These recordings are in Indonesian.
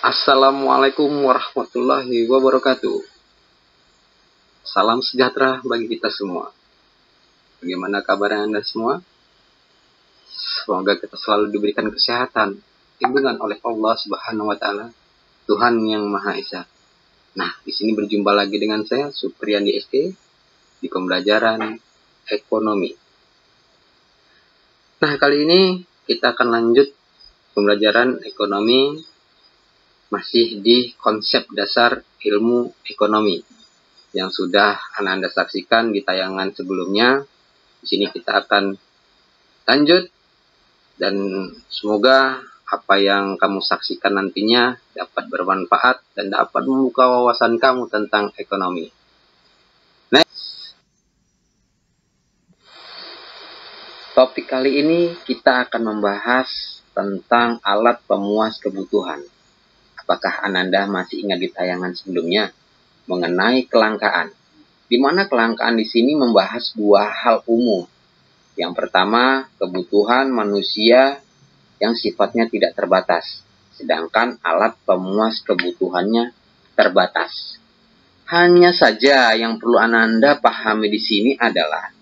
Assalamualaikum warahmatullahi wabarakatuh. Salam sejahtera bagi kita semua. Bagaimana kabar Anda semua? Semoga kita selalu diberikan kesehatan, bimbingan oleh Allah Subhanahu wa taala, Tuhan yang Maha Esa. Nah, di sini berjumpa lagi dengan saya Supriyandi ST di pembelajaran ekonomi. Nah, kali ini kita akan lanjut pembelajaran ekonomi masih di konsep dasar ilmu ekonomi yang sudah Anda saksikan di tayangan sebelumnya. Di sini kita akan lanjut dan semoga apa yang kamu saksikan nantinya dapat bermanfaat dan dapat membuka wawasan kamu tentang ekonomi. Next. Topik kali ini kita akan membahas tentang alat pemuas kebutuhan. Apakah Ananda masih ingat di tayangan sebelumnya mengenai kelangkaan? Di mana kelangkaan di sini membahas dua hal umum. Yang pertama, kebutuhan manusia yang sifatnya tidak terbatas, sedangkan alat pemuas kebutuhannya terbatas. Hanya saja yang perlu Ananda pahami di sini adalah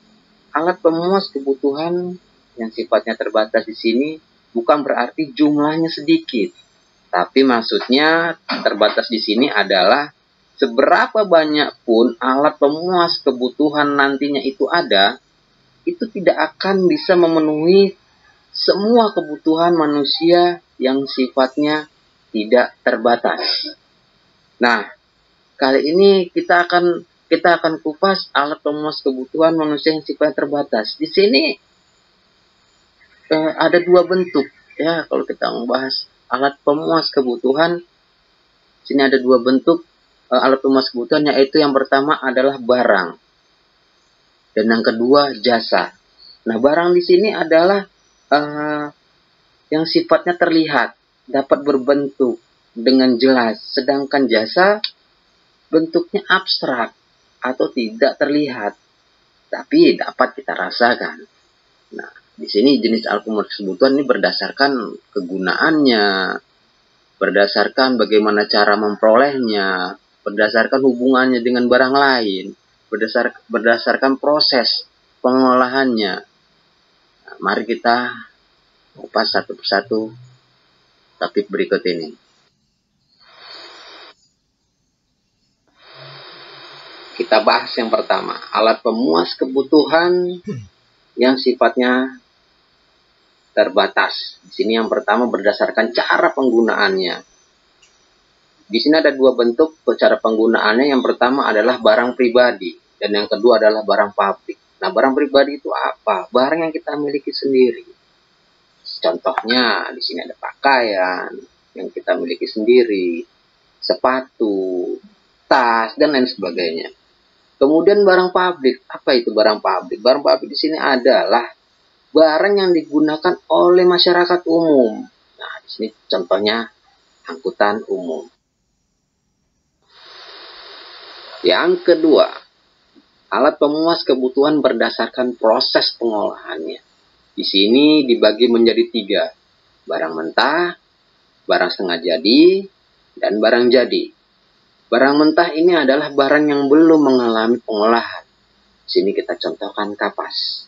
alat pemuas kebutuhan yang sifatnya terbatas di sini bukan berarti jumlahnya sedikit. Tapi maksudnya terbatas di sini adalah seberapa banyak pun alat pemuas kebutuhan nantinya itu ada, itu tidak akan bisa memenuhi semua kebutuhan manusia yang sifatnya tidak terbatas. Nah, kali ini kita akan kupas alat pemuas kebutuhan manusia yang sifatnya terbatas. Di sini ada dua bentuk ya kalau kita membahas alat pemuas kebutuhan. Sini ada dua bentuk alat pemuas kebutuhan, yaitu yang pertama adalah barang dan yang kedua jasa. Nah, barang di sini adalah yang sifatnya terlihat, dapat berbentuk dengan jelas, sedangkan jasa bentuknya abstrak atau tidak terlihat, tapi dapat kita rasakan. Nah, di sini jenis alat pemuas kebutuhan ini berdasarkan kegunaannya, berdasarkan bagaimana cara memperolehnya, berdasarkan hubungannya dengan barang lain, berdasarkan proses pengolahannya. Nah, mari kita kupas satu persatu topik berikut ini. Kita bahas yang pertama, alat pemuas kebutuhan yang sifatnya terbatas. Di sini yang pertama berdasarkan cara penggunaannya. Di sini ada dua bentuk cara penggunaannya. Yang pertama adalah barang pribadi dan yang kedua adalah barang pabrik. Nah, barang pribadi itu apa? Barang yang kita miliki sendiri. Contohnya di sini ada pakaian yang kita miliki sendiri, sepatu, tas dan lain sebagainya. Kemudian barang pabrik, apa itu barang pabrik? Barang pabrik di sini adalah barang yang digunakan oleh masyarakat umum. Nah, di sini contohnya angkutan umum. Yang kedua, alat pemuas kebutuhan berdasarkan proses pengolahannya. Di sini dibagi menjadi tiga, barang mentah, barang setengah jadi, dan barang jadi. Barang mentah ini adalah barang yang belum mengalami pengolahan. Di sini kita contohkan kapas.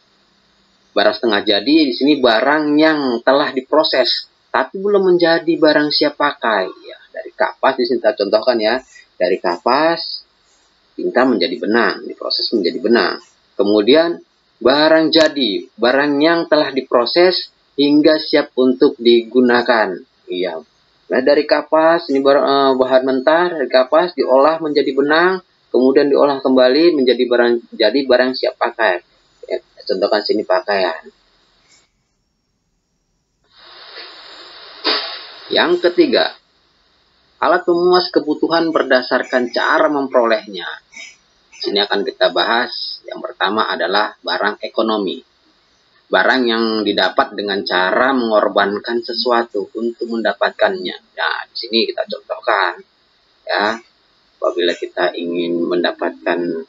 Barang setengah jadi di sini barang yang telah diproses, tapi belum menjadi barang siap pakai. Ya, dari kapas di sini kita contohkan ya, dari kapas tinta menjadi benang, diproses menjadi benang. Kemudian barang jadi, barang yang telah diproses hingga siap untuk digunakan. Iya. Nah, dari kapas ini bahan mentah, dari kapas diolah menjadi benang, kemudian diolah kembali menjadi barang siap pakai. Ya, contohkan sini pakaian. Yang ketiga, alat pemuas kebutuhan berdasarkan cara memperolehnya. Sini akan kita bahas. Yang pertama adalah barang ekonomi. Barang yang didapat dengan cara mengorbankan sesuatu untuk mendapatkannya. Nah, di sini kita contohkan. Ya, apabila kita ingin mendapatkan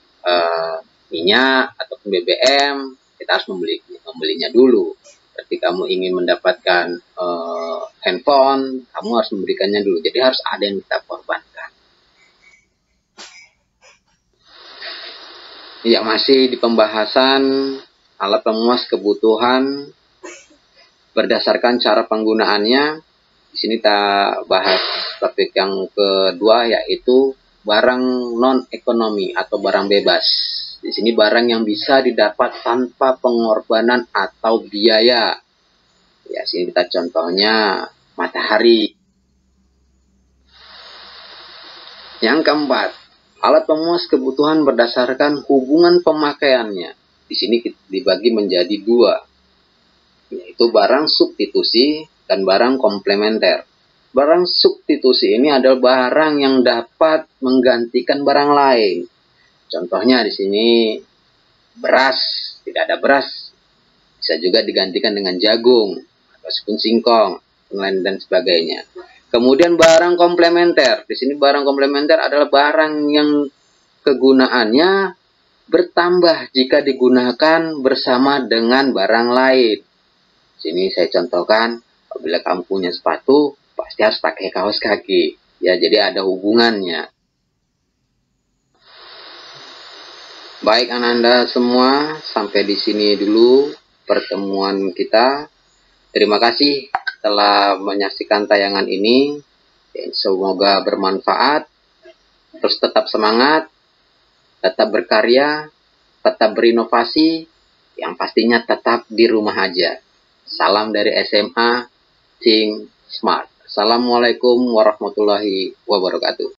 minyak ataupun BBM, kita harus membelinya dulu. Ketika kamu ingin mendapatkan handphone, kamu harus memberikannya dulu. Jadi harus ada yang kita korbankan. Ya, masih di pembahasan alat pemuas kebutuhan berdasarkan cara penggunaannya. Di sini kita bahas topik yang kedua, yaitu barang non-ekonomi atau barang bebas. Di sini barang yang bisa didapat tanpa pengorbanan atau biaya. Ya, sini kita contohnya matahari. Yang keempat, alat pemuas kebutuhan berdasarkan hubungan pemakaiannya. Di sini dibagi menjadi dua, yaitu barang substitusi dan barang komplementer. Barang substitusi ini adalah barang yang dapat menggantikan barang lain. Contohnya di sini beras, tidak ada beras, bisa juga digantikan dengan jagung atau singkong dan sebagainya. Kemudian barang komplementer. Di sini barang komplementer adalah barang yang kegunaannya bertambah jika digunakan bersama dengan barang lain. Sini saya contohkan, apabila kamu punya sepatu, pasti harus pakai kaos kaki. Ya, jadi ada hubungannya. Baik Ananda semua, sampai di sini dulu pertemuan kita. Terima kasih telah menyaksikan tayangan ini. Semoga bermanfaat. Terus tetap semangat, tetap berkarya, tetap berinovasi, yang pastinya tetap di rumah aja. Salam dari SMA Think Smart. Assalamualaikum warahmatullahi wabarakatuh.